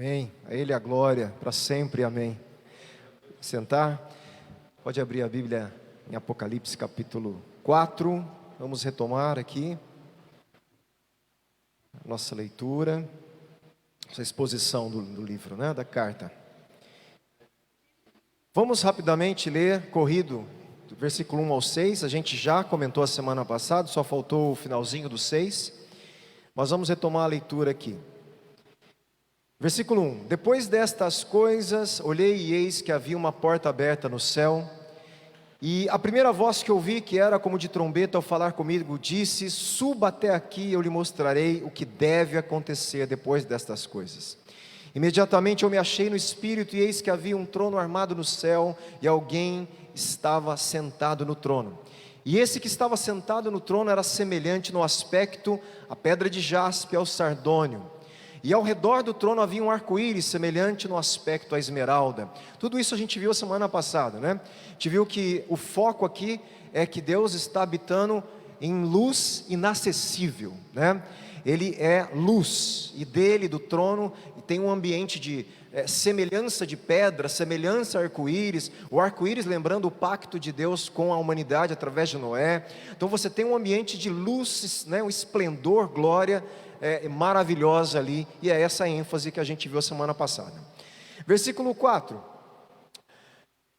Amém. A Ele a glória, para sempre. Amém. Sentar. Pode abrir a Bíblia em Apocalipse capítulo 4. Vamos retomar aqui a nossa leitura, essa exposição do livro, da carta. Vamos rapidamente ler, corrido, do versículo 1 ao 6. A gente já comentou a semana passada, só faltou o finalzinho do 6. Mas vamos retomar a leitura aqui. Versículo 1: Depois destas coisas, olhei e eis que havia uma porta aberta no céu, e a primeira voz que ouvi, que era como de trombeta ao falar comigo, disse: suba até aqui e eu lhe mostrarei o que deve acontecer depois destas coisas. Imediatamente eu me achei no espírito, e eis que havia um trono armado no céu, e alguém estava sentado no trono. E esse que estava sentado no trono era semelhante no aspecto à pedra de jaspe, ao sardônio. E ao redor do trono havia um arco-íris semelhante no aspecto à esmeralda. Tudo isso a gente viu semana passada, A gente viu que o foco aqui é que Deus está habitando em luz inacessível, Ele é luz, e dele, do trono, tem um ambiente de semelhança de pedra, semelhança a arco-íris. O arco-íris lembrando o pacto de Deus com a humanidade através de Noé. Então você tem um ambiente de luz, um esplendor, glória maravilhosa ali, e é essa ênfase que a gente viu a semana passada. Versículo 4: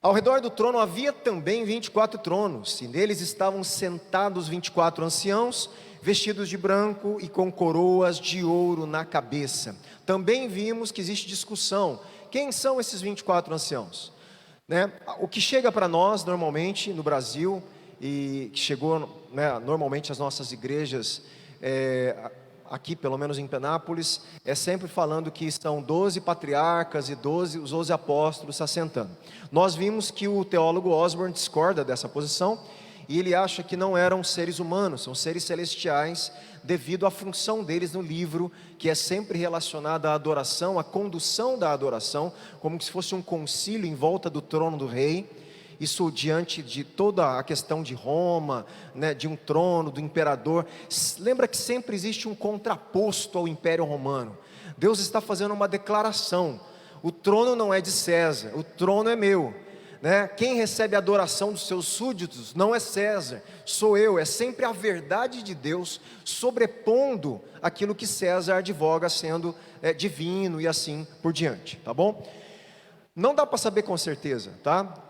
Ao redor do trono havia também 24 tronos, e neles estavam sentados 24 anciãos, vestidos de branco e com coroas de ouro na cabeça. Também vimos que existe discussão: quem são esses 24 anciãos? O que chega para nós normalmente no Brasil, e que chegou normalmente às nossas igrejas, aqui pelo menos em Penápolis, é sempre falando que são 12 patriarcas e os 12 apóstolos se assentando. Nós vimos que o teólogo Osborne discorda dessa posição, e ele acha que não eram seres humanos, são seres celestiais, devido à função deles no livro, que é sempre relacionada à adoração, à condução da adoração, como se fosse um concílio em volta do trono do rei. Isso diante de toda a questão de Roma, de um trono, do imperador. Lembra que sempre existe um contraposto ao Império Romano. Deus está fazendo uma declaração: o trono não é de César, o trono é meu. Quem recebe a adoração dos seus súditos não é César, sou eu. É sempre a verdade de Deus sobrepondo aquilo que César advoga sendo divino, e assim por diante, tá bom? Não dá para saber com certeza,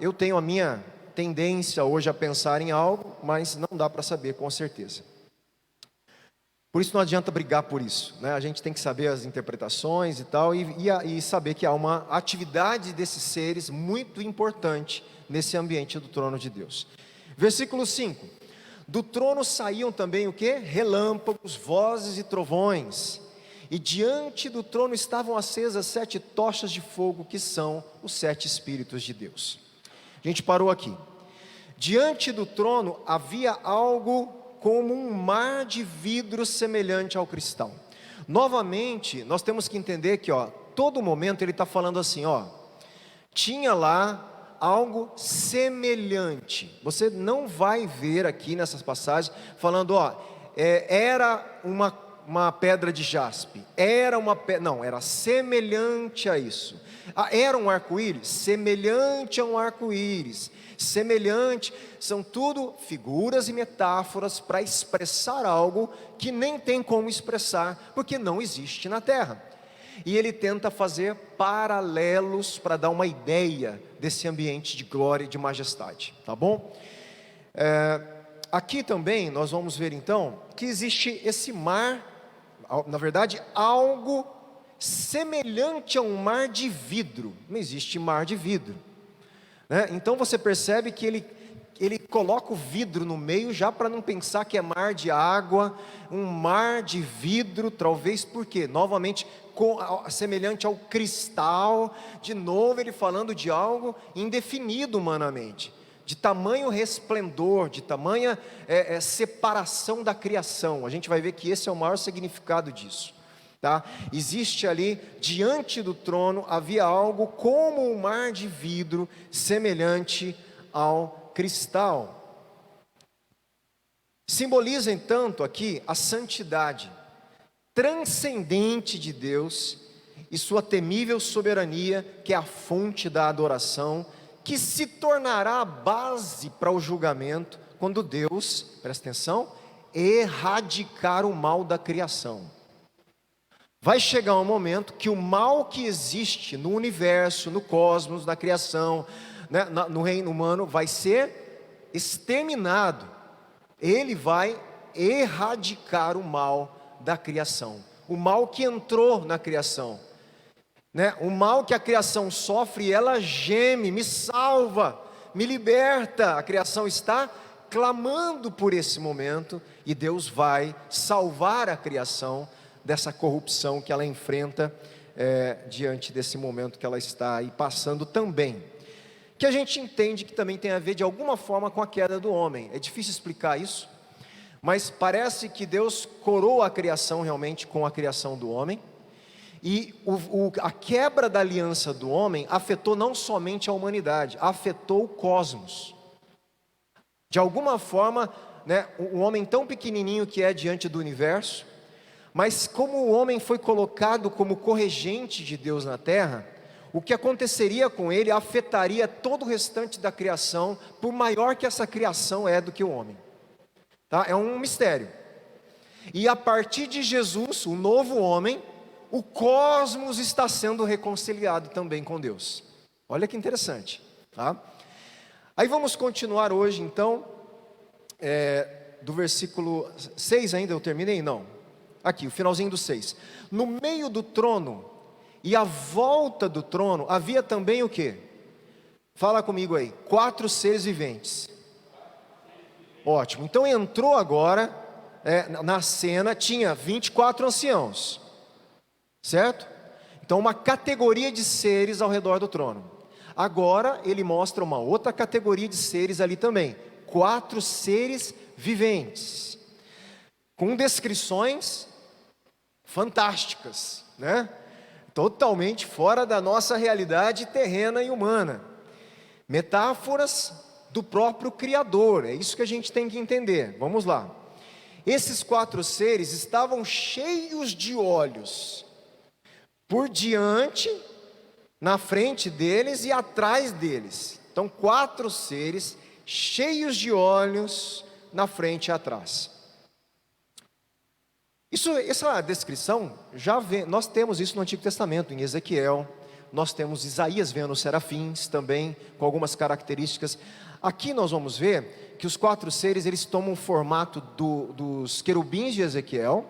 Eu tenho a minha tendência hoje a pensar em algo, mas não dá para saber com certeza. Por isso não adianta brigar por isso, A gente tem que saber as interpretações e tal, e saber que há uma atividade desses seres muito importante nesse ambiente do trono de Deus. Versículo 5: Do trono saíam também o quê? Relâmpagos, vozes e trovões. E diante do trono estavam acesas 7 tochas de fogo, que são os 7 Espíritos de Deus. A gente parou aqui. Diante do trono havia algo como um mar de vidro semelhante ao cristal. Novamente, nós temos que entender que, todo momento ele está falando assim, tinha lá algo semelhante. Você não vai ver aqui nessas passagens falando, era uma pedra de jaspe, não, era semelhante a isso. Era um arco-íris? Semelhante a um arco-íris. Semelhante, são tudo figuras e metáforas para expressar algo que nem tem como expressar, porque não existe na terra. E ele tenta fazer paralelos para dar uma ideia desse ambiente de glória e de majestade, tá bom? Aqui também nós vamos ver então que existe esse mar, na verdade algo semelhante a um mar de vidro. Não existe mar de vidro, Então você percebe que ele coloca o vidro no meio, já para não pensar que é mar de água, um mar de vidro, talvez porque, novamente, semelhante ao cristal. De novo ele falando de algo indefinido humanamente, de tamanho resplendor, de tamanha separação da criação. A gente vai ver que esse é o maior significado disso, Existe ali, diante do trono, havia algo como um mar de vidro, semelhante ao cristal. Simboliza, entanto, aqui a santidade transcendente de Deus, e sua temível soberania, que é a fonte da adoração, que se tornará a base para o julgamento, quando Deus, presta atenção, erradicar o mal da criação. Vai chegar um momento que o mal que existe no universo, no cosmos, na criação, né, no reino humano, vai ser exterminado. Ele vai erradicar o mal da criação, o mal que entrou na criação, né? O mal que a criação sofre, e ela geme, me salva, me liberta. A criação está clamando por esse momento, e Deus vai salvar a criação dessa corrupção que ela enfrenta diante desse momento que ela está aí passando também, que a gente entende que também tem a ver de alguma forma com a queda do homem. É difícil explicar isso, mas parece que Deus coroa a criação realmente com a criação do homem, e a quebra da aliança do homem afetou não somente a humanidade, afetou o cosmos. De alguma forma, né, o homem tão pequenininho que é diante do universo, mas como o homem foi colocado como corregente de Deus na terra, o que aconteceria com ele afetaria todo o restante da criação, por maior que essa criação é do que o homem, tá? É um mistério. E a partir de Jesus, o novo homem, o cosmos está sendo reconciliado também com Deus. Olha que interessante, tá? Aí vamos continuar hoje então, do versículo 6 ainda, eu terminei? Não, aqui, o finalzinho do 6. No meio do trono e à volta do trono havia também o que? Fala comigo aí, 4 seres viventes. Ótimo, então entrou agora, na cena, tinha 24 anciãos, certo? Então uma categoria de seres ao redor do trono. Agora ele mostra uma outra categoria de seres ali também, 4 seres viventes, com descrições fantásticas, né? Totalmente fora da nossa realidade terrena e humana, metáforas do próprio Criador. É isso que a gente tem que entender. Vamos lá. Esses 4 seres estavam cheios de olhos, por diante, na frente deles e atrás deles. Então 4 seres cheios de olhos na frente e atrás. Essa descrição, nós temos isso no Antigo Testamento, em Ezequiel. Nós temos Isaías vendo os serafins também, com algumas características. Aqui nós vamos ver que os 4 seres, eles tomam o formato dos querubins de Ezequiel,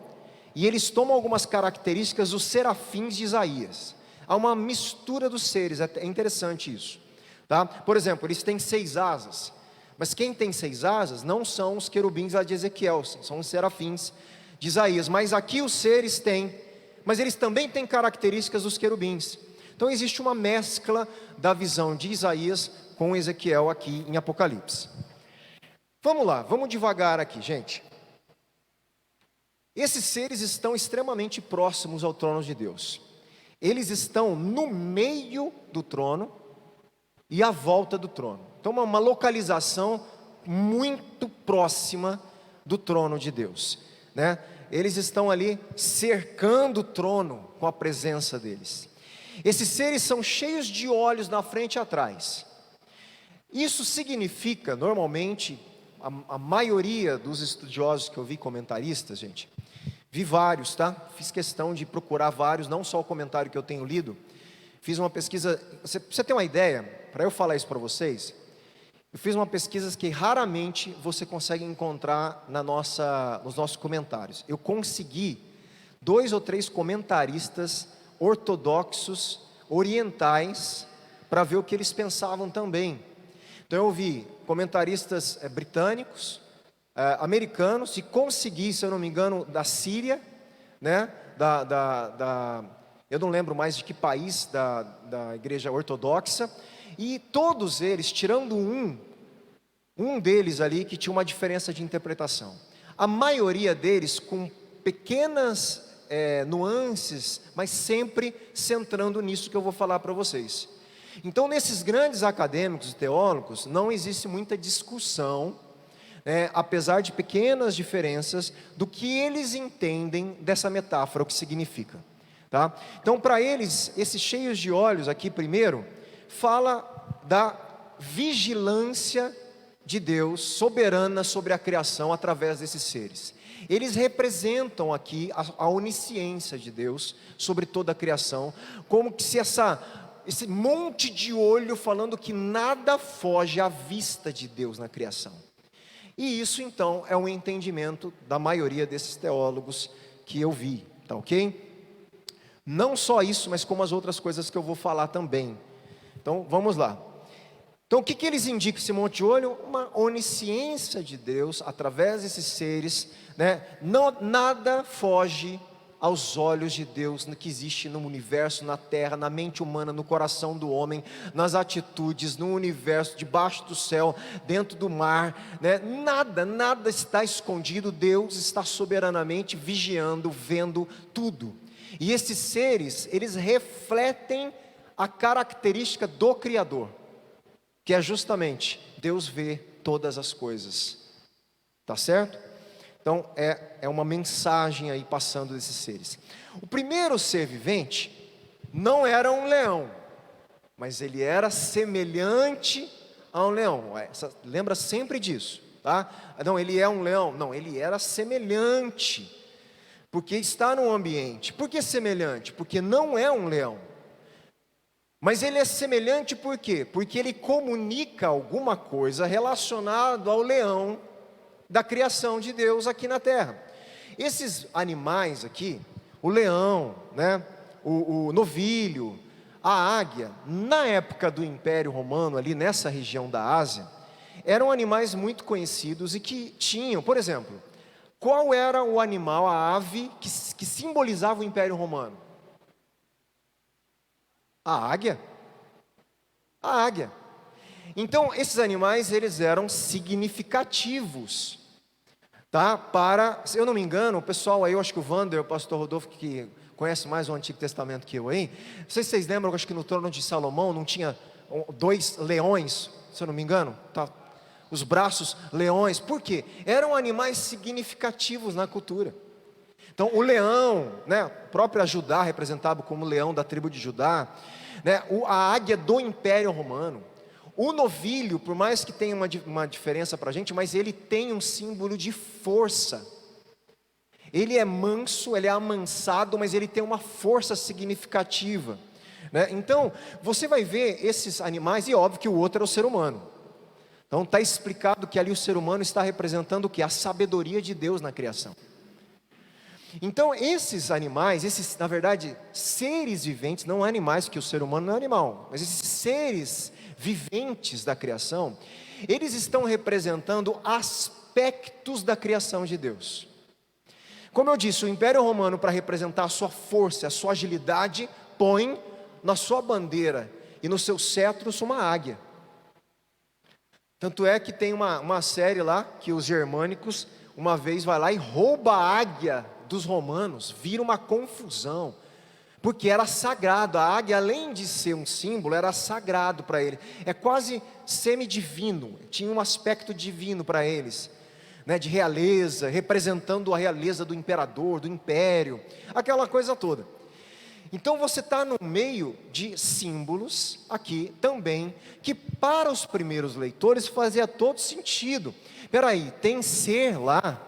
e eles tomam algumas características dos serafins de Isaías. Há uma mistura dos seres, é interessante isso, tá? Por exemplo, eles têm 6 asas, mas quem tem 6 asas não são os querubins lá de Ezequiel, são os serafins de Isaías. Mas aqui os seres têm, mas eles também têm características dos querubins. Então existe uma mescla da visão de Isaías com Ezequiel aqui em Apocalipse. Vamos lá, vamos devagar aqui, gente. Esses seres estão extremamente próximos ao trono de Deus. Eles estão no meio do trono e à volta do trono. Então uma localização muito próxima do trono de Deus, né? Eles estão ali cercando o trono com a presença deles. Esses seres são cheios de olhos na frente e atrás. Isso significa, normalmente, a maioria dos estudiosos que eu vi, comentaristas, gente, vi vários, tá? Fiz questão de procurar vários, não só o comentário que eu tenho lido. Fiz uma pesquisa, você tem uma ideia, para eu falar isso para vocês, eu fiz uma pesquisa que raramente você consegue encontrar nos nossos comentários. Eu consegui 2 ou 3 comentaristas ortodoxos, orientais, para ver o que eles pensavam também. Então eu vi comentaristas britânicos, americanos, e consegui, se eu não me engano, da Síria, né? Eu não lembro mais de que país da igreja ortodoxa, e todos eles, tirando um deles ali que tinha uma diferença de interpretação. A maioria deles com pequenas nuances, mas sempre centrando nisso que eu vou falar para vocês. Então, nesses grandes acadêmicos e teólogos, não existe muita discussão, apesar de pequenas diferenças, do que eles entendem dessa metáfora, o que significa. tá? Então, para eles, esses cheios de olhos aqui primeiro, fala da vigilância de Deus soberana sobre a criação através desses seres. Eles representam aqui a onisciência de Deus sobre toda a criação, como que se esse monte de olho falando que nada foge à vista de Deus na criação. E isso então é um entendimento da maioria desses teólogos que eu vi, tá ok? Não só isso, mas como as outras coisas que eu vou falar também. Então vamos lá. Então o que eles indicam esse monte de olho? Uma onisciência de Deus através desses seres, né? Nada foge aos olhos de Deus que existe no universo, na terra, na mente humana, no coração do homem, nas atitudes, no universo, debaixo do céu, dentro do mar, né? Nada está escondido. Deus está soberanamente vigiando, vendo tudo. E esses seres, eles refletem a característica do Criador, que é justamente Deus vê todas as coisas, tá certo? Então é uma mensagem aí passando desses seres. O primeiro ser vivente não era um leão, mas ele era semelhante a um leão. Lembra sempre disso, tá? Não, ele é um leão. Não, ele era semelhante, porque está no ambiente. Por que semelhante? Porque não é um leão. Mas ele é semelhante por quê? Porque ele comunica alguma coisa relacionada ao leão da criação de Deus aqui na terra. Esses animais aqui, o leão, né, o novilho, a águia, na época do Império Romano, ali nessa região da Ásia, eram animais muito conhecidos e que tinham, por exemplo, qual era o animal, a ave, que simbolizava o Império Romano? A águia. A águia. Então, esses animais, eles eram significativos, tá? Se eu não me engano, o pessoal aí, eu acho que o Wander, o pastor Rodolfo, que conhece mais o Antigo Testamento que eu aí, não sei se vocês lembram, eu acho que no trono de Salomão não tinha 2 leões, se eu não me engano, tá? Os braços leões. Por quê? Eram animais significativos na cultura. Então o leão, né, o próprio Judá, representado como leão da tribo de Judá, né, a águia do Império Romano, o novilho, por mais que tenha uma diferença para a gente, mas ele tem um símbolo de força. Ele é manso, ele é amansado, mas ele tem uma força significativa, né? Então você vai ver esses animais, e óbvio que o outro é o ser humano. Então está explicado que ali o ser humano está representando o que? A sabedoria de Deus na criação. Então esses animais, esses, na verdade, seres viventes, não animais, porque o ser humano não é animal, mas esses seres viventes da criação, eles estão representando aspectos da criação de Deus. Como eu disse, o Império Romano, para representar a sua força, a sua agilidade, põe na sua bandeira e no seu cetro uma águia. Tanto é que tem uma série lá, que os germânicos, uma vez vai lá e rouba a águia dos romanos, vira uma confusão, porque era sagrado. A águia, além de ser um símbolo, era sagrado para ele, é quase semidivino, tinha um aspecto divino para eles, né, de realeza, representando a realeza do imperador, do império, aquela coisa toda. Então você está no meio de símbolos aqui também, que para os primeiros leitores fazia todo sentido. Peraí, tem ser lá,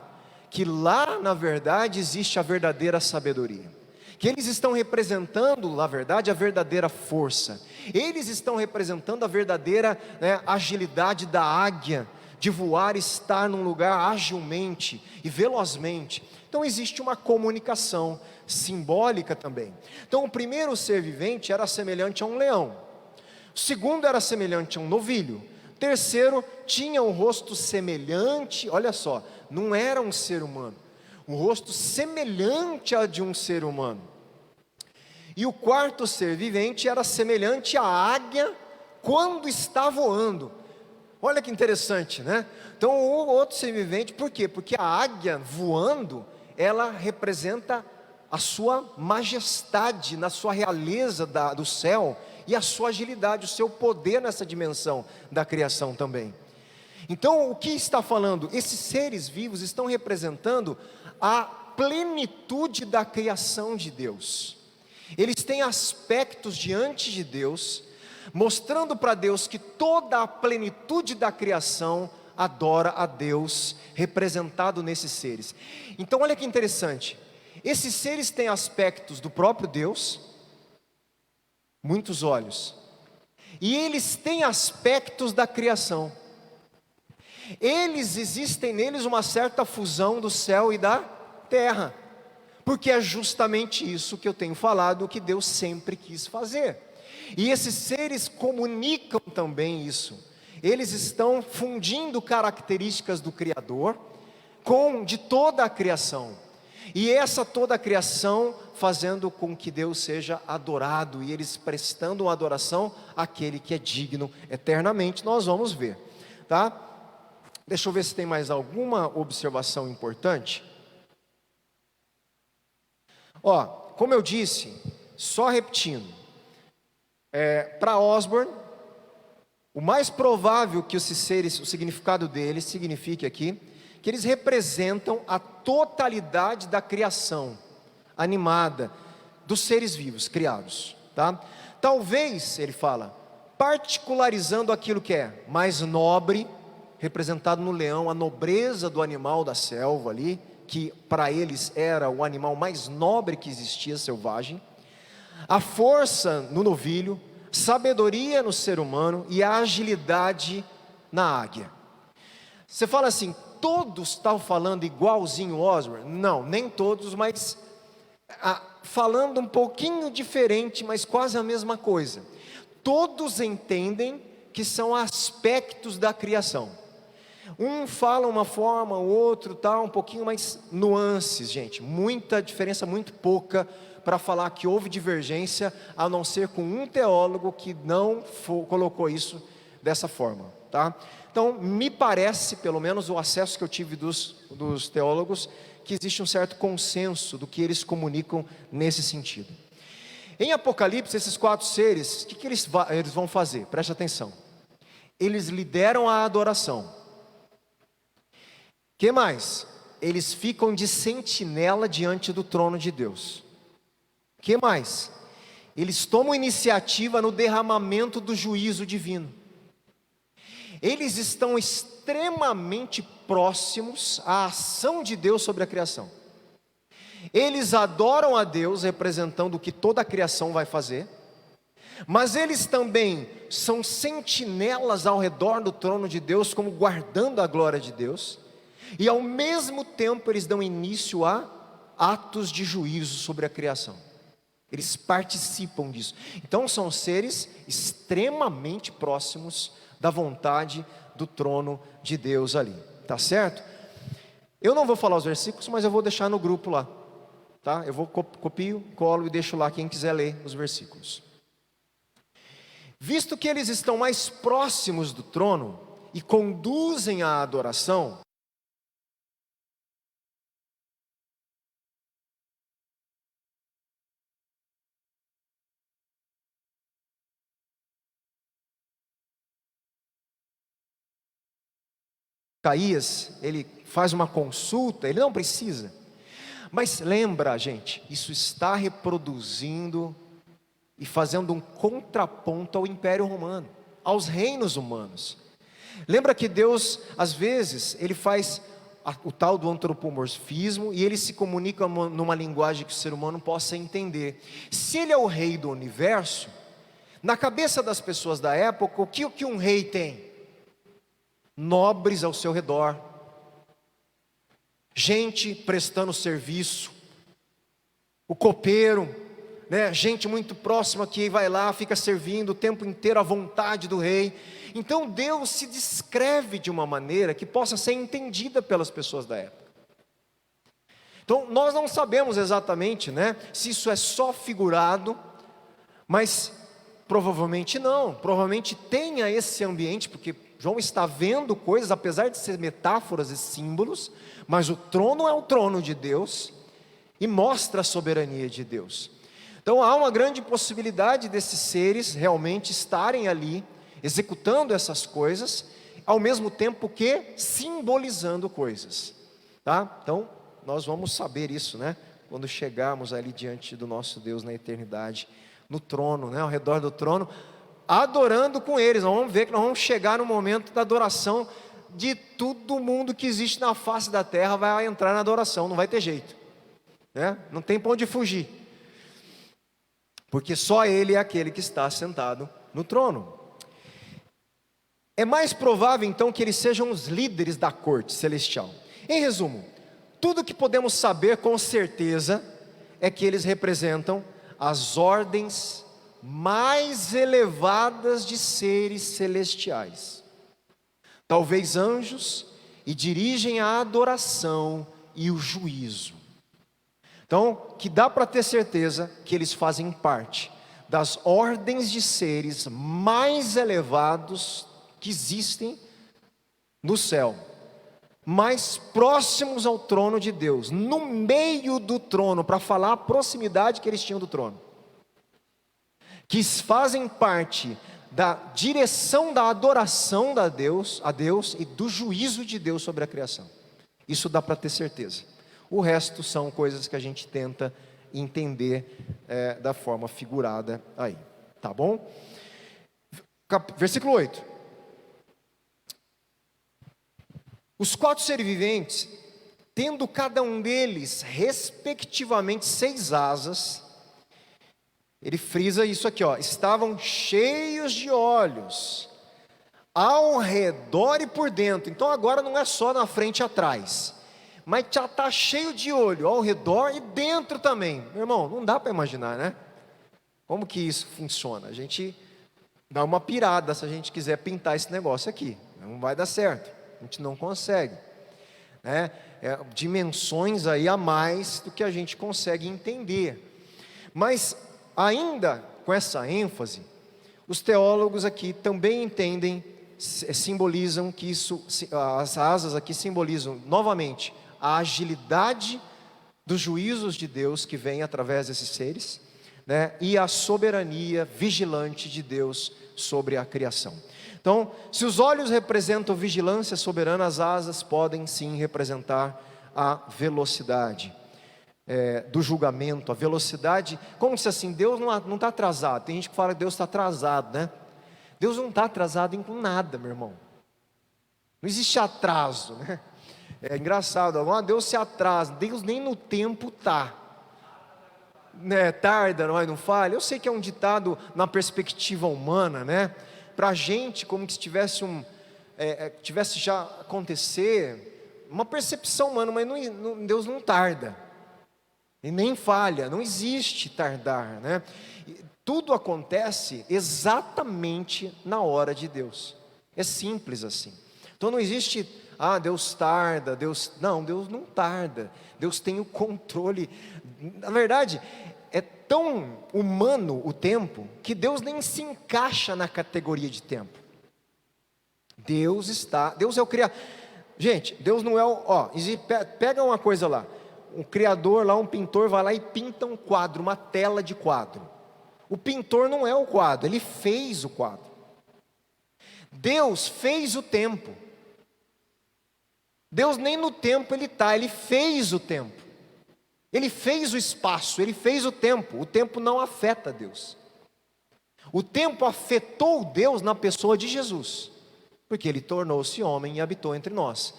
que lá na verdade existe a verdadeira sabedoria, que eles estão representando na verdade a verdadeira força, eles estão representando a verdadeira, né, agilidade da águia, de voar e estar num lugar agilmente e velozmente. Então existe uma comunicação simbólica também. Então o primeiro ser vivente era semelhante a um leão, o segundo era semelhante a um novilho, o terceiro tinha um rosto semelhante, olha só, não era um ser humano, um rosto semelhante a de um ser humano. E o quarto ser vivente era semelhante à águia quando está voando. Olha que interessante, né? Então o outro ser vivente, por quê? Porque a águia voando, ela representa a sua majestade, na sua realeza do céu, e a sua agilidade, o seu poder nessa dimensão da criação também. Então o que está falando? Esses seres vivos estão representando a plenitude da criação de Deus. Eles têm aspectos diante de Deus, mostrando para Deus que toda a plenitude da criação adora a Deus, representado nesses seres. Então olha que interessante, esses seres têm aspectos do próprio Deus, muitos olhos, e eles têm aspectos da criação. Existem neles uma certa fusão do céu e da terra, porque é justamente isso que eu tenho falado, que Deus sempre quis fazer. E esses seres comunicam também isso. Eles estão fundindo características do Criador com de toda a criação. E essa toda a criação fazendo com que Deus seja adorado, e eles prestando uma adoração àquele que é digno eternamente. Nós vamos ver, tá? Deixa eu ver se tem mais alguma observação importante. Ó, como eu disse, só repetindo, para Osborne, o mais provável que esses seres, o significado deles signifique aqui, que eles representam a totalidade da criação animada, dos seres vivos criados, tá? Talvez, ele fala, particularizando aquilo que é mais nobre, representado no leão, a nobreza do animal da selva ali, que para eles era o animal mais nobre que existia, selvagem, a força no novilho, sabedoria no ser humano e a agilidade na águia. Você fala assim, todos estão falando igualzinho Osborne? Não, nem todos, mas falando um pouquinho diferente, mas quase a mesma coisa. Todos entendem que são aspectos da criação. Um fala uma forma, o outro tal, um pouquinho mais nuances, gente. Muita diferença, muito pouca, para falar que houve divergência, a não ser com um teólogo que não colocou isso dessa forma, tá? Então, me parece, pelo menos o acesso que eu tive dos teólogos, que existe um certo consenso do que eles comunicam nesse sentido. Em Apocalipse, esses 4 seres, o que eles vão fazer? Preste atenção. Eles lideram a adoração. O que mais? Eles ficam de sentinela diante do trono de Deus. O que mais? Eles tomam iniciativa no derramamento do juízo divino. Eles estão extremamente próximos à ação de Deus sobre a criação. Eles adoram a Deus, representando o que toda a criação vai fazer, mas eles também são sentinelas ao redor do trono de Deus, como guardando a glória de Deus, e ao mesmo tempo eles dão início a atos de juízo sobre a criação. Eles participam disso. Então são seres extremamente próximos da vontade do trono de Deus ali, tá certo? Eu não vou falar os versículos, mas eu vou deixar no grupo lá, tá? Eu vou copio, colo e deixo lá quem quiser ler os versículos. Visto que eles estão mais próximos do trono e conduzem a adoração, Isaías, ele faz uma consulta, ele não precisa, mas lembra, gente, isso está reproduzindo e fazendo um contraponto ao Império Romano, aos reinos humanos. Lembra que Deus, às vezes, ele faz o tal do antropomorfismo, e ele se comunica numa linguagem que o ser humano possa entender. Se ele é o rei do universo, na cabeça das pessoas da época, o que um rei tem? Nobres ao seu redor, gente prestando serviço, o copeiro, né? Gente muito próxima que vai lá, fica servindo o tempo inteiro à vontade do rei. Então Deus se descreve de uma maneira que possa ser entendida pelas pessoas da época. Então nós não sabemos exatamente, né, se isso é só figurado, mas provavelmente não, provavelmente tenha esse ambiente, porque João está vendo coisas, apesar de ser metáforas e símbolos, mas o trono é o trono de Deus e mostra a soberania de Deus. Então há uma grande possibilidade desses seres realmente estarem ali, executando essas coisas, ao mesmo tempo que simbolizando coisas, tá? Então nós vamos saber isso, né, quando chegarmos ali diante do nosso Deus na eternidade, no trono, né, ao redor do trono, adorando com eles. Nós vamos ver que nós vamos chegar no momento da adoração de todo mundo que existe na face da terra, vai entrar na adoração, não vai ter jeito, né? Não tem pra onde fugir, porque só Ele é aquele que está sentado no trono. É mais provável então que eles sejam os líderes da corte celestial. Em resumo, tudo que podemos saber com certeza é que eles representam as ordens mais elevadas de seres celestiais, talvez anjos, e dirigem a adoração e o juízo. Então, que dá para ter certeza que eles fazem parte das ordens de seres mais elevados que existem no céu, mais próximos ao trono de Deus, no meio do trono, para falar a proximidade que eles tinham do trono, que fazem parte da direção da adoração a Deus e do juízo de Deus sobre a criação. Isso dá para ter certeza. O resto são coisas que a gente tenta entender da forma figurada aí, tá bom? Versículo 8. Os 4 seres viventes, tendo cada um deles respectivamente 6 asas, ele frisa isso aqui, ó, estavam cheios de olhos ao redor e por dentro. Então agora não é só na frente e atrás, mas já está cheio de olho ao redor e dentro também. Meu irmão, não dá para imaginar, né? Como que isso funciona? A gente dá uma pirada se a gente quiser pintar esse negócio aqui, não vai dar certo. A gente não consegue, né? Dimensões aí a mais do que a gente consegue entender. Mas ainda com essa ênfase, os teólogos aqui também entendem, simbolizam que isso, as asas aqui simbolizam novamente a agilidade dos juízos de Deus que vem através desses seres, né? E a soberania vigilante de Deus sobre a criação. Então, se os olhos representam vigilância soberana, as asas podem sim representar a velocidade do julgamento, a velocidade, como se assim, Deus não está atrasado. Tem gente que fala que Deus está atrasado, né? Deus não está atrasado com nada, meu irmão. Não existe atraso, né? É engraçado, Deus se atrasa, Deus nem no tempo está, né? Tarda, não falha. Eu sei que é um ditado na perspectiva humana, né? Para a gente, como se tivesse tivesse já acontecer, uma percepção humana, mas Deus não tarda, e nem falha, não existe tardar, né? Tudo acontece exatamente na hora de Deus, é simples assim. Então não existe, Deus tarda, Deus não tarda, Deus tem o controle. Na verdade, é tão humano o tempo, que Deus nem se encaixa na categoria de tempo. Deus é o criador. Gente, Deus não é pega uma coisa lá, um criador lá, um pintor vai lá e pinta um quadro, uma tela de quadro. O pintor não é o quadro, ele fez o quadro. Deus fez o tempo. Deus nem no tempo ele está, ele fez o tempo. Ele fez o espaço, ele fez o tempo não afeta Deus. O tempo afetou Deus na pessoa de Jesus, porque ele tornou-se homem e habitou entre nós.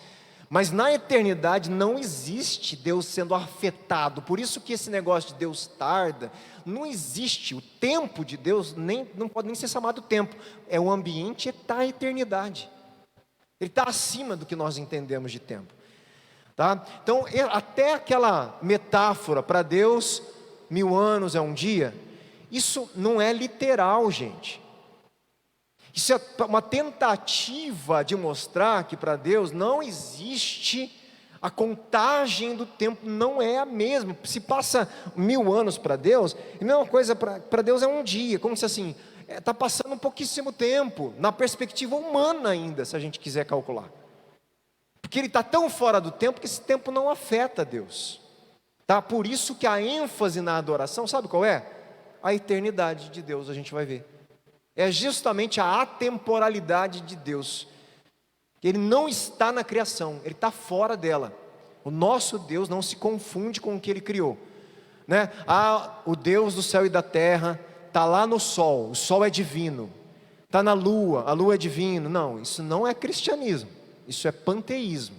Mas na eternidade não existe Deus sendo afetado, por isso que esse negócio de Deus tarda, não existe. O tempo de Deus não pode nem ser chamado tempo, é o ambiente da eternidade. Ele está acima do que nós entendemos de tempo. Tá? Então, até aquela metáfora, para Deus 1000 anos é um dia, isso não é literal, gente. Isso é uma tentativa de mostrar que para Deus não existe, a contagem do tempo não é a mesma. Se passa 1000 anos para Deus, a mesma coisa para Deus é um dia, como se assim, está passando um pouquíssimo tempo, na perspectiva humana ainda, se a gente quiser calcular. Porque ele está tão fora do tempo que esse tempo não afeta Deus, tá? Por isso que a ênfase na adoração, sabe qual é? A eternidade de Deus, a gente vai ver. É justamente a atemporalidade de Deus. Ele não está na criação, ele está fora dela. O nosso Deus não se confunde com o que ele criou. né? Ah, o Deus do céu e da terra está lá no sol, o sol é divino. Está na lua, a lua é divina. Não, isso não é cristianismo, isso é panteísmo.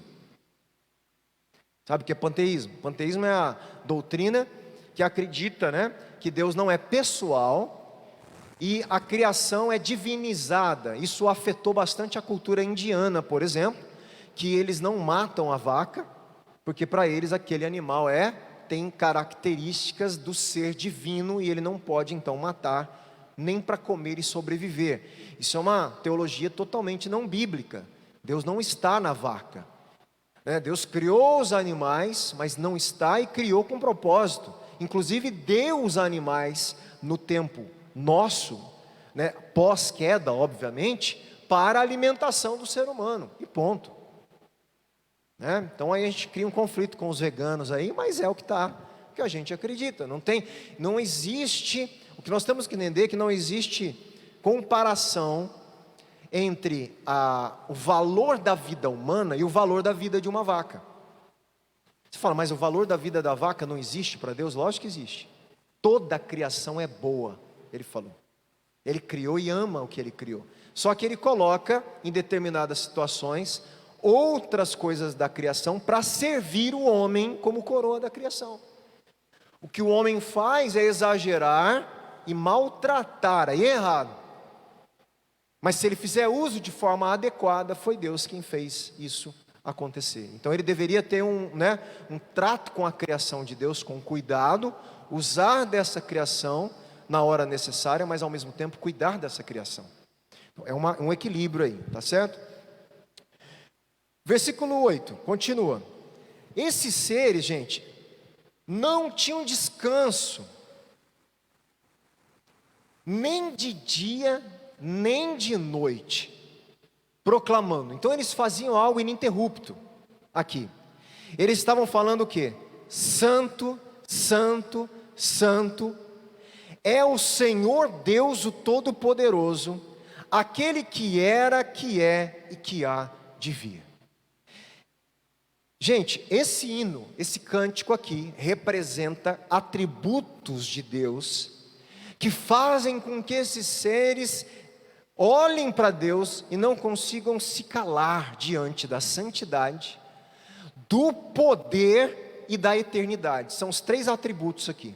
Sabe o que é panteísmo? Panteísmo é a doutrina que acredita, né, que Deus não é pessoal e a criação é divinizada. Isso afetou bastante a cultura indiana, por exemplo, que eles não matam a vaca, porque para eles aquele animal tem características do ser divino e ele não pode então matar nem para comer e sobreviver. Isso é uma teologia totalmente não bíblica. Deus não está na vaca, né? Deus criou os animais, mas não está e criou com propósito. Inclusive deu os animais no tempo nosso, né, pós-queda, obviamente, para a alimentação do ser humano, e ponto, né? Então aí a gente cria um conflito com os veganos aí, mas é o que a gente acredita. Não existe, o que nós temos que entender é que não existe comparação entre o valor da vida humana e o valor da vida de uma vaca. Você fala, mas o valor da vida da vaca não existe para Deus? Lógico que existe. Toda a criação é boa, ele falou. Ele criou e ama o que ele criou. Só que ele coloca em determinadas situações outras coisas da criação para servir o homem como coroa da criação. O que o homem faz é exagerar e maltratar, aí é errado. Mas se ele fizer uso de forma adequada, foi Deus quem fez isso acontecer. Então ele deveria ter um trato com a criação de Deus, com cuidado, usar dessa criação na hora necessária, mas ao mesmo tempo cuidar dessa criação. É um equilíbrio aí, tá certo? Versículo 8, continua. Esses seres, gente, não tinham descanso, nem de dia, nem de noite, proclamando. Então eles faziam algo ininterrupto aqui. Eles estavam falando o quê? Santo, Santo, Santo é o Senhor Deus, o Todo-Poderoso, aquele que era, que é e que há de vir. Gente, esse hino, esse cântico aqui, representa atributos de Deus, que fazem com que esses seres olhem para Deus e não consigam se calar diante da santidade, do poder e da eternidade. São os três atributos aqui.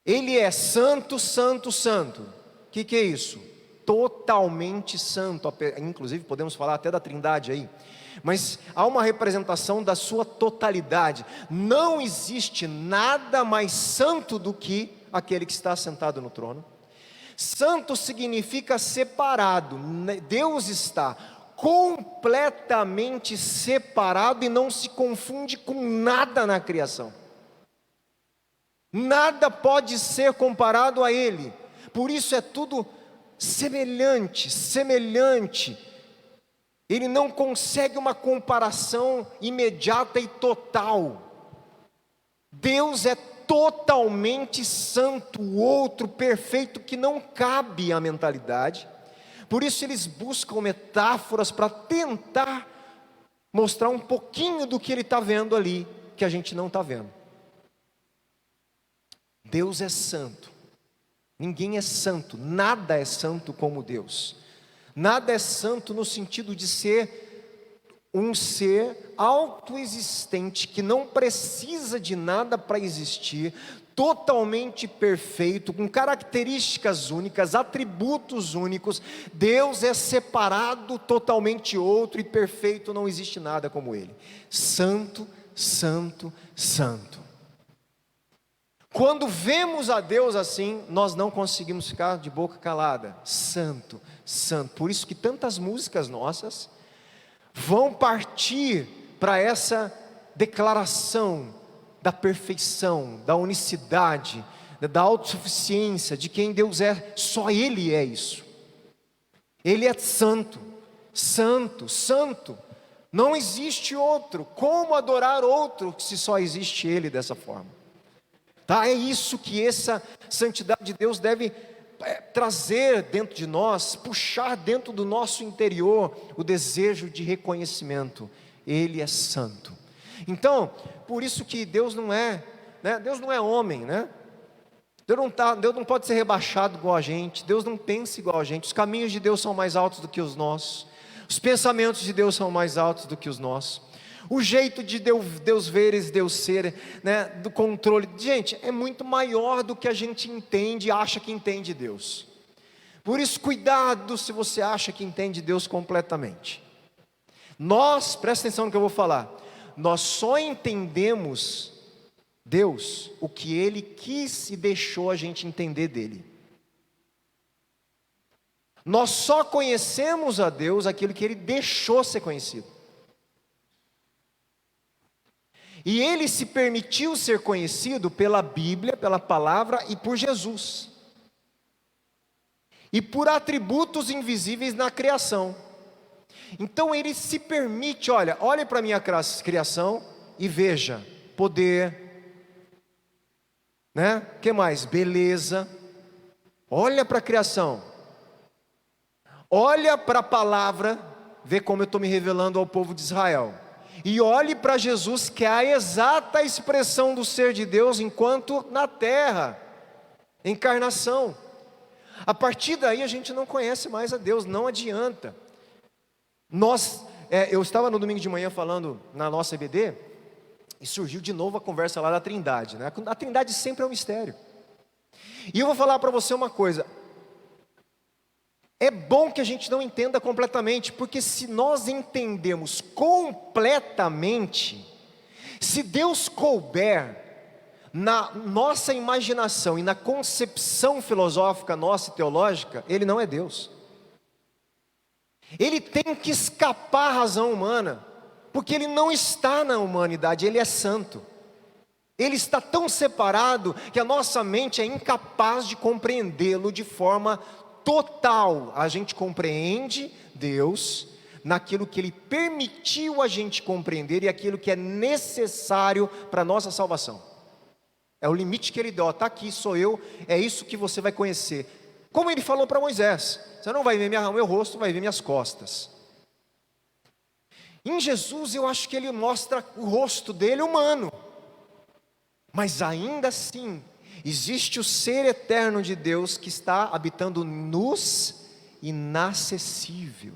Ele é santo, santo, santo. O que é isso? Totalmente santo. Inclusive podemos falar até da trindade aí. Mas há uma representação da sua totalidade. Não existe nada mais santo do que aquele que está sentado no trono. Santo significa separado. Deus está completamente separado e não se confunde com nada na criação. Nada pode ser comparado a Ele. Por isso é tudo semelhante. Ele não consegue uma comparação imediata e total. Deus é totalmente santo, o outro perfeito que não cabe à mentalidade. Por isso eles buscam metáforas para tentar mostrar um pouquinho do que ele está vendo ali, que a gente não está vendo. Deus é santo. Ninguém é santo, nada é santo como Deus. Nada é santo no sentido de ser um ser autoexistente, que não precisa de nada para existir, totalmente perfeito, com características únicas, atributos únicos. Deus é separado, totalmente outro e perfeito, não existe nada como Ele. Santo, santo, santo. Quando vemos a Deus assim, nós não conseguimos ficar de boca calada. Santo, santo. Por isso que tantas músicas nossas vão partir para essa declaração da perfeição, da unicidade, da autossuficiência, de quem Deus é. Só Ele é isso. Ele é santo, santo, santo. Não existe outro. Como adorar outro se só existe Ele dessa forma? Tá? É isso que essa santidade de Deus deve trazer dentro de nós, puxar dentro do nosso interior o desejo de reconhecimento. Ele é santo. Então, por isso que Deus não é né? Deus não é homem, né? Deus não pode ser rebaixado igual a gente. Deus não pensa igual a gente. Os caminhos de Deus são mais altos do que os nossos. Os pensamentos de Deus são mais altos do que os nossos. O jeito de Deus ver e Deus ser, né, do controle, gente, é muito maior do que a gente entende e acha que entende Deus. Por isso, cuidado se você acha que entende Deus completamente. Presta atenção no que eu vou falar, nós só entendemos Deus o que Ele quis e deixou a gente entender dele. Nós só conhecemos a Deus aquilo que Ele deixou ser conhecido. E Ele se permitiu ser conhecido pela Bíblia, pela palavra e por Jesus. E por atributos invisíveis na criação. Então Ele se permite, olhe para a minha criação e veja, poder, né? Que mais? Beleza. Olha para a criação. Olha para a palavra, vê como eu estou me revelando ao povo de Israel. E olhe para Jesus, que é a exata expressão do ser de Deus enquanto na terra, encarnação. A partir daí a gente não conhece mais a Deus, não adianta. Eu estava no domingo de manhã falando na nossa EBD, e surgiu de novo a conversa lá da Trindade, né? A Trindade sempre é um mistério. E eu vou falar para você uma coisa, é bom que a gente não entenda completamente, porque se nós entendemos completamente, se Deus couber na nossa imaginação e na concepção filosófica nossa e teológica, Ele não é Deus. Ele tem que escapar à razão humana, porque Ele não está na humanidade, Ele é santo. Ele está tão separado que a nossa mente é incapaz de compreendê-lo de forma total. A gente compreende Deus naquilo que Ele permitiu a gente compreender e aquilo que é necessário para a nossa salvação. É o limite que Ele deu, está aqui, sou eu, é isso que você vai conhecer. Como Ele falou para Moisés, você não vai ver o meu rosto, vai ver minhas costas. Em Jesus eu acho que Ele mostra o rosto dele humano, mas ainda assim, existe o ser eterno de Deus que está habitando nos inacessível.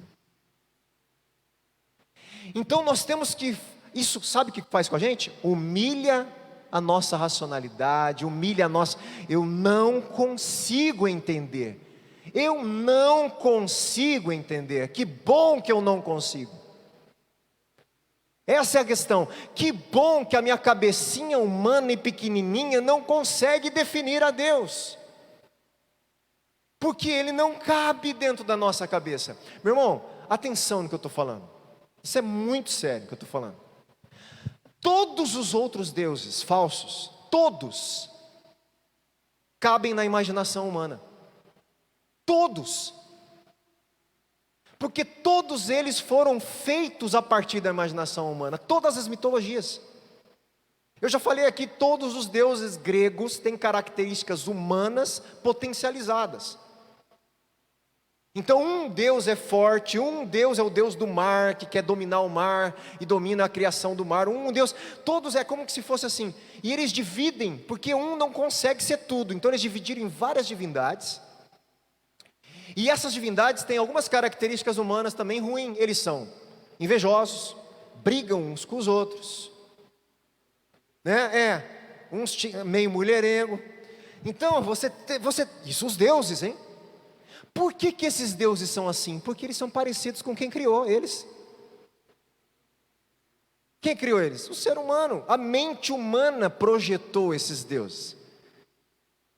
Então nós temos que, isso sabe o que faz com a gente? Humilha a nossa racionalidade, humilha a nossa, eu não consigo entender, que bom que eu não consigo. Essa é a questão, que bom que a minha cabecinha humana e pequenininha não consegue definir a Deus, porque Ele não cabe dentro da nossa cabeça. Meu irmão, atenção no que eu estou falando, isso é muito sério o que eu estou falando. Todos os outros deuses falsos, todos, cabem na imaginação humana, todos. Porque todos eles foram feitos a partir da imaginação humana, todas as mitologias. Eu já falei aqui, todos os deuses gregos têm características humanas potencializadas. Então um Deus é forte, um Deus é o Deus do mar, que quer dominar o mar e domina a criação do mar. Um Deus, todos é como se fosse assim. E eles dividem, porque um não consegue ser tudo. Então eles dividiram em várias divindades. E essas divindades têm algumas características humanas também ruins. Eles são invejosos, brigam uns com os outros, né? Uns meio mulherengo. Então isso os deuses, hein? Por que esses deuses são assim? Porque eles são parecidos com quem criou eles. Quem criou eles? O ser humano. A mente humana projetou esses deuses,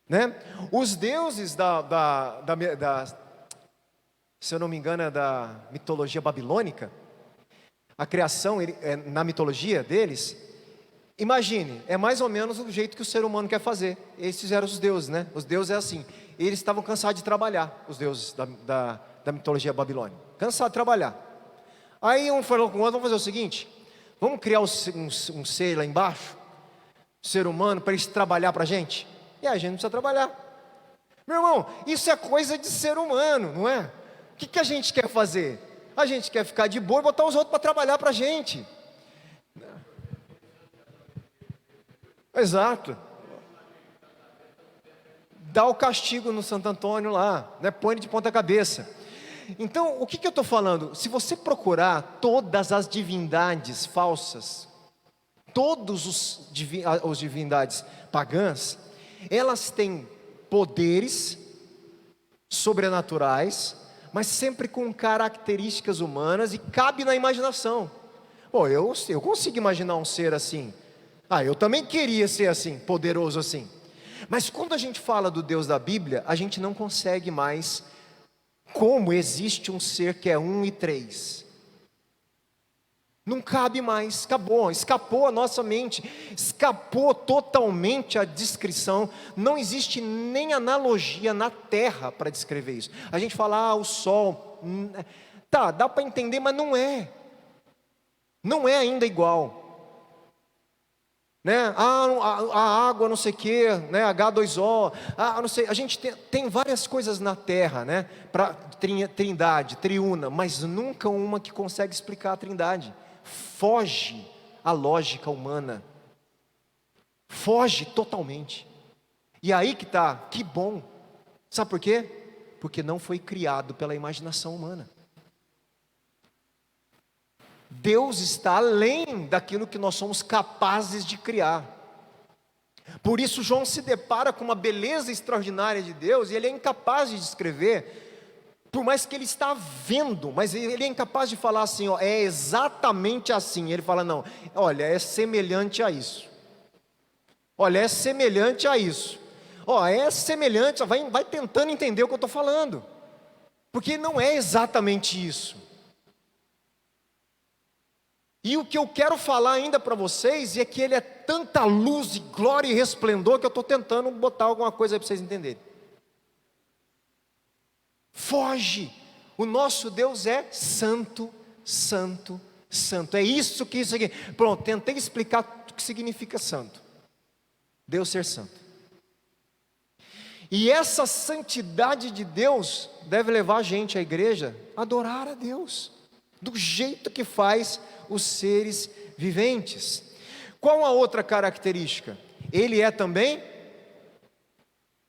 né? Os deuses se eu não me engano, é da mitologia babilônica. A criação, na mitologia deles, imagine, é mais ou menos o jeito que o ser humano quer fazer. Eles fizeram os deuses, né? Os deuses é assim, eles estavam cansados de trabalhar, os deuses da mitologia babilônica, cansados de trabalhar. Aí um falou com o outro, vamos fazer o seguinte, vamos criar um ser lá embaixo, um ser humano, para eles trabalhar para a gente, e a gente não precisa trabalhar. Meu irmão, isso é coisa de ser humano, não é? O que a gente quer fazer? A gente quer ficar de boa e botar os outros para trabalhar para a gente. Exato. Dá o castigo no Santo Antônio lá, né? Põe ele de ponta cabeça. Então, o que eu estou falando? Se você procurar todas as divindades falsas, todos os divindades pagãs, elas têm poderes sobrenaturais, mas sempre com características humanas e cabe na imaginação. Pô, eu consigo imaginar um ser assim. Eu também queria ser assim, poderoso assim. Mas quando a gente fala do Deus da Bíblia, a gente não consegue mais. Como existe um ser que é 1 e 3? Não cabe mais, acabou, escapou a nossa mente, escapou totalmente a descrição. Não existe nem analogia na terra para descrever isso. A gente fala, o sol, tá, dá para entender, mas não é ainda igual. Né? A água não sei o que, né? H2O, não sei, a gente tem várias coisas na Terra, né? Para trindade, triuna, mas nunca uma que consegue explicar a trindade. Foge à lógica humana, foge totalmente. E aí que está, que bom, sabe por quê? Porque não foi criado pela imaginação humana. Deus está além daquilo que nós somos capazes de criar. Por isso João se depara com uma beleza extraordinária de Deus, e ele é incapaz de descrever, por mais que ele está vendo, mas ele é incapaz de falar assim, é exatamente assim. Ele fala, não, olha, é semelhante a isso. Olha, é semelhante a isso. É semelhante, vai tentando entender o que eu estou falando, porque não é exatamente isso. E o que eu quero falar ainda para vocês é que ele é tanta luz e glória e resplendor que eu estou tentando botar alguma coisa aí para vocês entenderem. Foge! O nosso Deus é santo, santo, santo. É isso que isso aqui. Pronto, tentei explicar o que significa santo. Deus ser santo. E essa santidade de Deus deve levar a gente, a igreja, a adorar a Deus, do jeito que faz os seres viventes. Qual a outra característica? Ele é também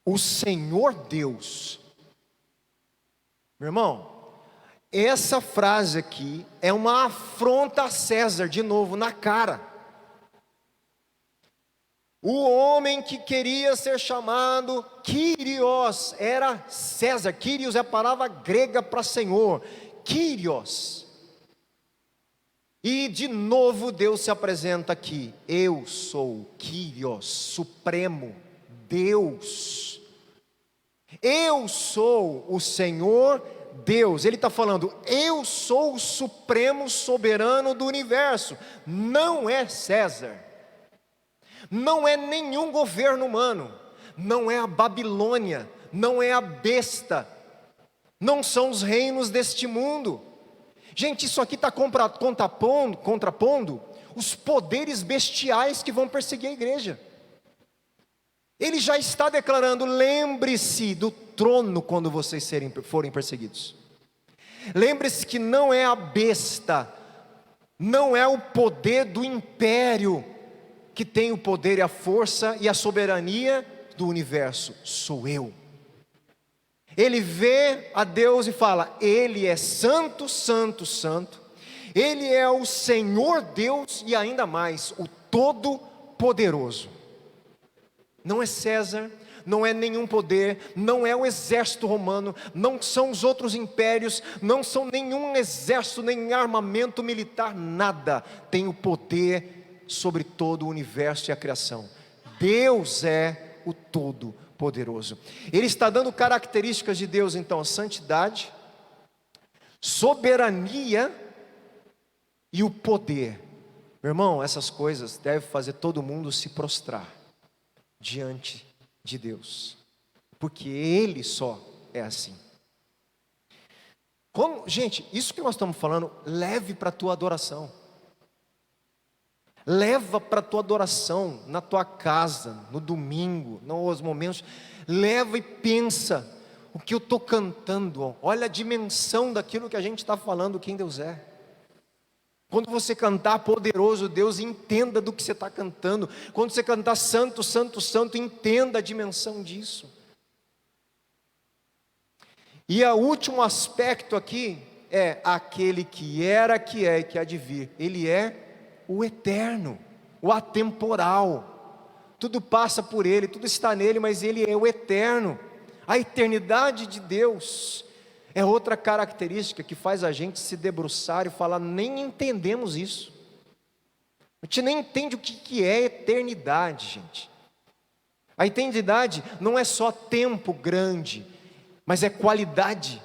o Senhor Deus. Meu irmão, essa frase aqui é uma afronta a César, de novo, na cara. O homem que queria ser chamado Kyrios era César. Kyrios é a palavra grega para Senhor. Kyrios. E de novo Deus se apresenta aqui. Eu sou Kyrios, Supremo, Deus. Eu sou o Senhor Deus. Ele está falando, eu sou o Supremo Soberano do Universo. Não é César. Não é nenhum governo humano. Não é a Babilônia. Não é a besta. Não são os reinos deste mundo. Gente, isso aqui está contrapondo os poderes bestiais que vão perseguir a igreja. Ele já está declarando, lembre-se do trono quando vocês forem perseguidos. Lembre-se que não é a besta, não é o poder do império que tem o poder e a força e a soberania do universo, sou eu. Ele vê a Deus e fala, Ele é santo, santo, santo. Ele é o Senhor Deus e ainda mais, o Todo-Poderoso. Não é César, não é nenhum poder, não é o exército romano, não são os outros impérios, não são nenhum exército, nem armamento militar, nada tem o poder sobre todo o universo e a criação. Deus é o Todo-Poderoso. Ele está dando características de Deus, então, santidade, soberania e o poder. Meu irmão, essas coisas devem fazer todo mundo se prostrar diante de Deus, porque Ele só é assim. Gente, isso que nós estamos falando, leve para a tua adoração. Leva para a tua adoração, na tua casa, no domingo, nos momentos. Leva e pensa, o que eu estou cantando, olha a dimensão daquilo que a gente está falando, quem Deus é. Quando você cantar poderoso Deus, entenda do que você está cantando. Quando você cantar santo, santo, santo, entenda a dimensão disso. E o último aspecto aqui é aquele que era, que é e que há de vir. Ele é o eterno, o atemporal. Tudo passa por ele, tudo está nele, mas ele é o eterno. A eternidade de Deus é outra característica que faz a gente se debruçar e falar: nem entendemos isso. A gente nem entende o que é eternidade, gente. A eternidade não é só tempo grande, mas é qualidade.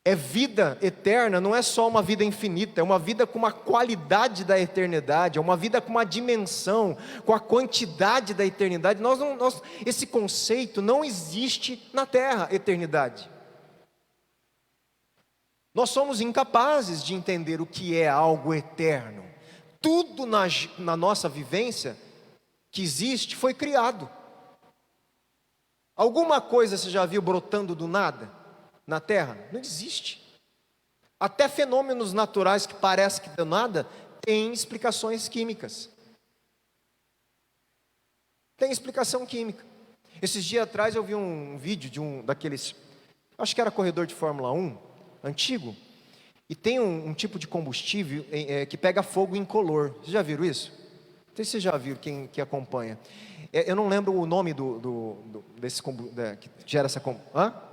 É vida eterna, não é só uma vida infinita, é uma vida com uma qualidade da eternidade, é uma vida com uma dimensão, com a quantidade da eternidade. Esse conceito não existe na terra, eternidade. Nós somos incapazes de entender o que é algo eterno. Tudo na nossa vivência que existe foi criado. Alguma coisa você já viu brotando do nada na terra? Não existe. Até fenômenos naturais que parecem que do nada têm explicações químicas. Tem explicação química. Esses dias atrás eu vi um vídeo de daqueles, acho que era corredor de Fórmula 1, antigo, e tem um tipo de combustível que pega fogo incolor. Vocês já viram isso? Não sei se vocês já viram, quem que acompanha. Eu não lembro o nome desse combustível que gera essa combustão.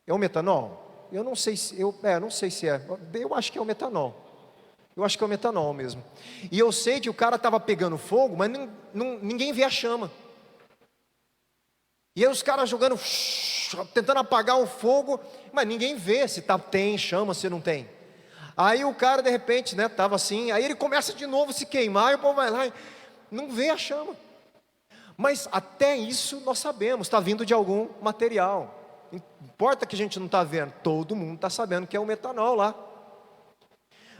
É o metanol? Eu não sei se não sei se é. Eu acho que é o metanol. Eu acho que é o metanol mesmo. E eu sei que o cara estava pegando fogo, mas ninguém vê a chama. E aí os caras jogando, tentando apagar o fogo, mas ninguém vê se tem chama, se não tem. Aí o cara de repente, estava assim, aí ele começa de novo a se queimar, e o povo vai lá e não vê a chama. Mas até isso nós sabemos, está vindo de algum material. Não importa que a gente não está vendo, todo mundo está sabendo que é o metanol lá.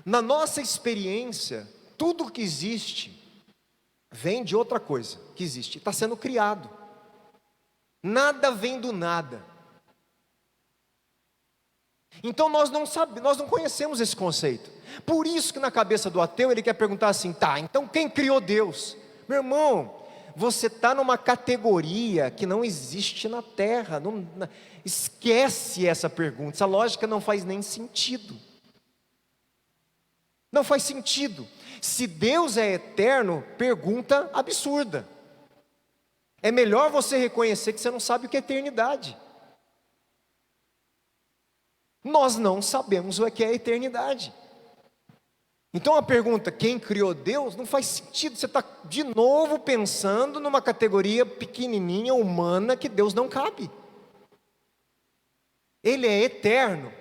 Na nossa experiência, tudo que existe vem de outra coisa que existe, está sendo criado. Nada vem do nada. Então nós não conhecemos esse conceito. Por isso que na cabeça do ateu ele quer perguntar assim: tá, então quem criou Deus? Meu irmão, você está numa categoria que não existe na terra. Esquece essa pergunta, essa lógica não faz nem sentido. Não faz sentido. Se Deus é eterno, pergunta absurda. É melhor você reconhecer que você não sabe o que é eternidade. Nós não sabemos o que é eternidade. Então a pergunta, quem criou Deus, não faz sentido. Você está de novo pensando numa categoria pequenininha, humana, que Deus não cabe. Ele é eterno.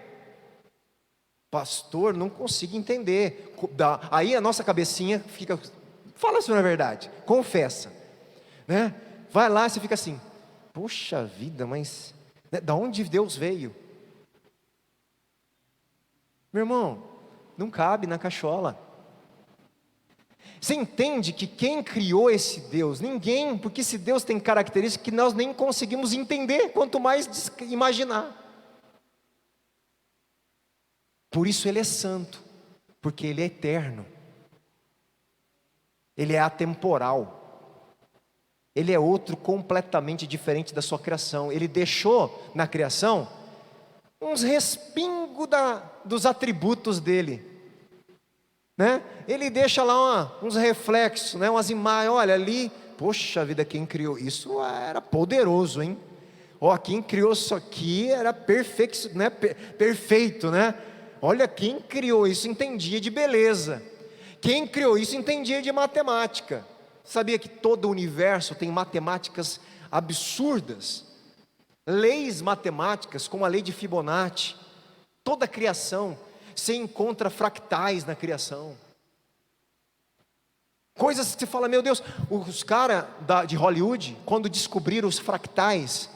Pastor, não consigo entender. Aí a nossa cabecinha fica, fala se não é verdade, confessa, Vai lá e você fica assim: puxa vida, mas da onde Deus veio? Meu irmão, não cabe na cachola. Você entende que quem criou esse Deus? Ninguém, porque esse Deus tem características que nós nem conseguimos entender, quanto mais imaginar. Por isso ele é santo, porque ele é eterno. Ele é atemporal. Ele é outro completamente diferente da sua criação. Ele deixou na criação uns respingos dos atributos dele, Ele deixa lá uns reflexos, umas imagens. Olha ali, poxa vida, quem criou isso era poderoso, hein? Quem criou isso aqui era perfeito, perfeito, Olha, quem criou isso entendia de beleza. Quem criou isso entendia de matemática. Sabia que todo o universo tem matemáticas absurdas, leis matemáticas, como a lei de Fibonacci. Toda a criação, você encontra fractais na criação. Coisas que você fala: meu Deus, os caras de Hollywood, quando descobriram os fractais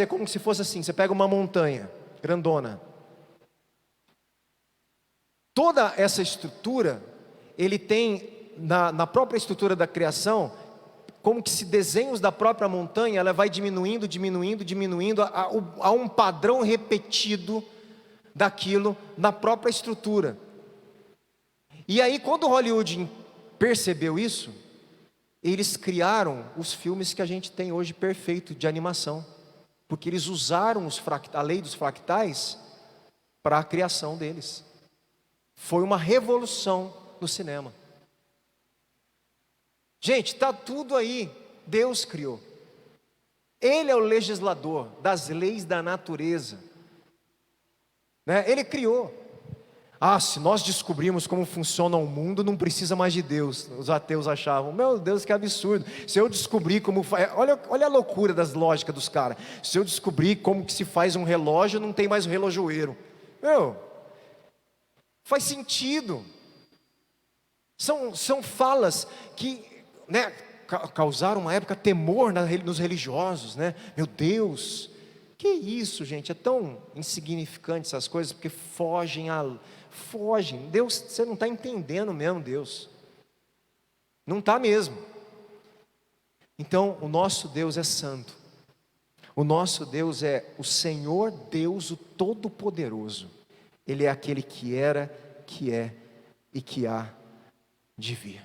é como se fosse assim, você pega uma montanha grandona. Toda essa estrutura, ele tem na própria estrutura da criação, como que se desenhos da própria montanha, ela vai diminuindo, a um padrão repetido daquilo na própria estrutura. E aí, quando Hollywood percebeu isso, eles criaram os filmes que a gente tem hoje perfeito de animação, porque eles usaram a lei dos fractais para a criação deles. Foi uma revolução no cinema. Gente, está tudo aí. Deus criou. Ele é o legislador das leis da natureza, né? Ele criou. Se nós descobrirmos como funciona o mundo, não precisa mais de Deus. Os ateus achavam, meu Deus, que absurdo. Se eu descobrir como faz, olha a loucura das lógicas dos caras. Se eu descobrir como que se faz um relógio, não tem mais um relojoeiro. Faz sentido. São falas que, né, causaram uma época temor nos religiosos, né? Meu Deus, que isso, gente? É tão insignificante essas coisas, porque fogem. Deus, você não está entendendo mesmo, Deus. Não está mesmo. Então, o nosso Deus é santo. O nosso Deus é o Senhor Deus, o Todo-Poderoso. Ele é aquele que era, que é e que há de vir.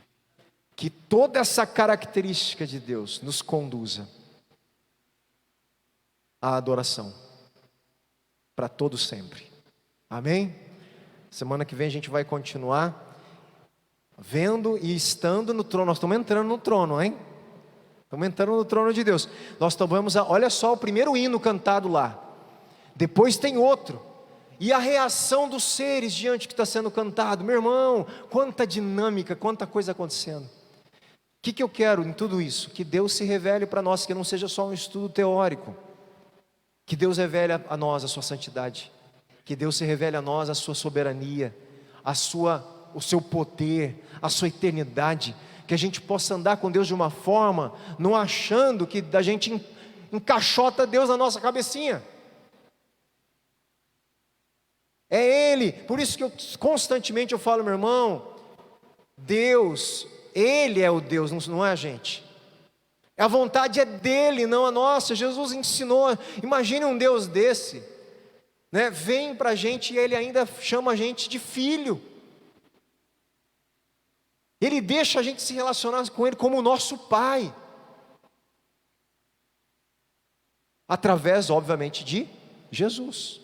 Que toda essa característica de Deus nos conduza à adoração, para todo sempre. Amém? Semana que vem a gente vai continuar vendo e estando no trono. Nós estamos entrando no trono, hein? Estamos entrando no trono de Deus. Nós tomamos, olha só o primeiro hino cantado lá. Depois tem outro. E a reação dos seres diante do que está sendo cantado. Meu irmão, quanta dinâmica, quanta coisa acontecendo. O que eu quero em tudo isso? Que Deus se revele para nós, que não seja só um estudo teórico. Que Deus revele a nós a sua santidade. Que Deus se revele a nós a sua soberania, o seu poder, a sua eternidade. Que a gente possa andar com Deus de uma forma, não achando que a gente encaixota Deus na nossa cabecinha. É Ele, por isso que constantemente eu falo, meu irmão, Deus, Ele é o Deus, não é a gente. A vontade é dEle, não a nossa. Jesus ensinou, imagine um Deus desse, né? Vem para a gente e Ele ainda chama a gente de filho. Ele deixa a gente se relacionar com Ele como o nosso Pai. Através, obviamente, de Jesus.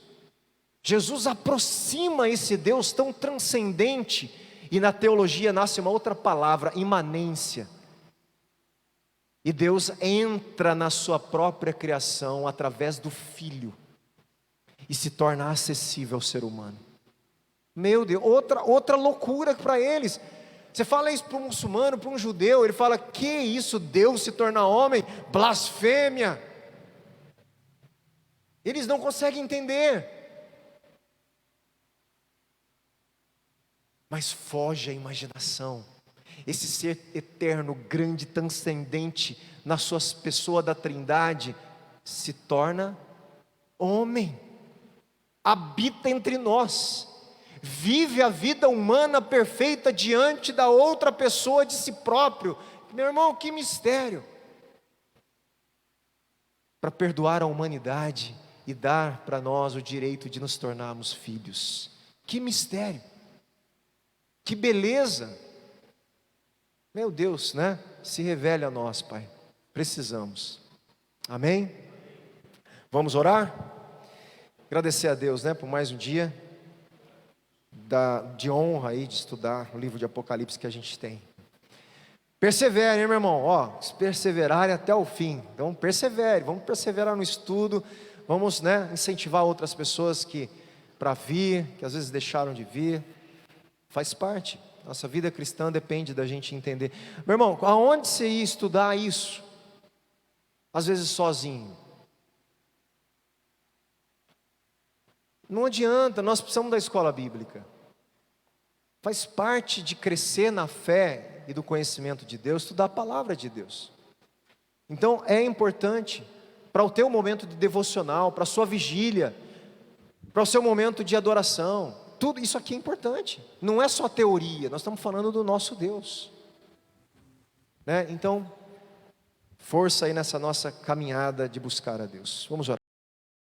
Jesus aproxima esse Deus tão transcendente. E na teologia nasce uma outra palavra, imanência. E Deus entra na sua própria criação através do Filho. E se torna acessível ao ser humano. Meu Deus, outra loucura para eles. Você fala isso para um muçulmano, para um judeu, ele fala, que isso, Deus se torna homem? Blasfêmia. Eles não conseguem entender. Mas foge a imaginação. Esse ser eterno, grande, transcendente, na sua pessoa da Trindade, se torna homem, habita entre nós, vive a vida humana perfeita diante da outra pessoa de si próprio. Meu irmão, que mistério! Para perdoar a humanidade e dar para nós o direito de nos tornarmos filhos. Que mistério! Que beleza! Meu Deus, né? Se revele a nós, Pai. Precisamos. Amém? Vamos orar? Agradecer a Deus, né? Por mais um dia de honra aí de estudar o livro de Apocalipse que a gente tem. Persevere, hein, meu irmão? Perseverarem até o fim. Então persevere, vamos perseverar no estudo. Vamos, né, incentivar outras pessoas para vir, que às vezes deixaram de vir. Faz parte. Nossa vida cristã depende da gente entender. Meu irmão, aonde você ia estudar isso? Às vezes sozinho. Não adianta, nós precisamos da escola bíblica. Faz parte de crescer na fé e do conhecimento de Deus, estudar a palavra de Deus. Então é importante para o teu momento de devocional, para a sua vigília, para o seu momento de adoração. Tudo isso aqui é importante. Não é só teoria, nós estamos falando do nosso Deus, né? Então, força aí nessa nossa caminhada de buscar a Deus. Vamos orar.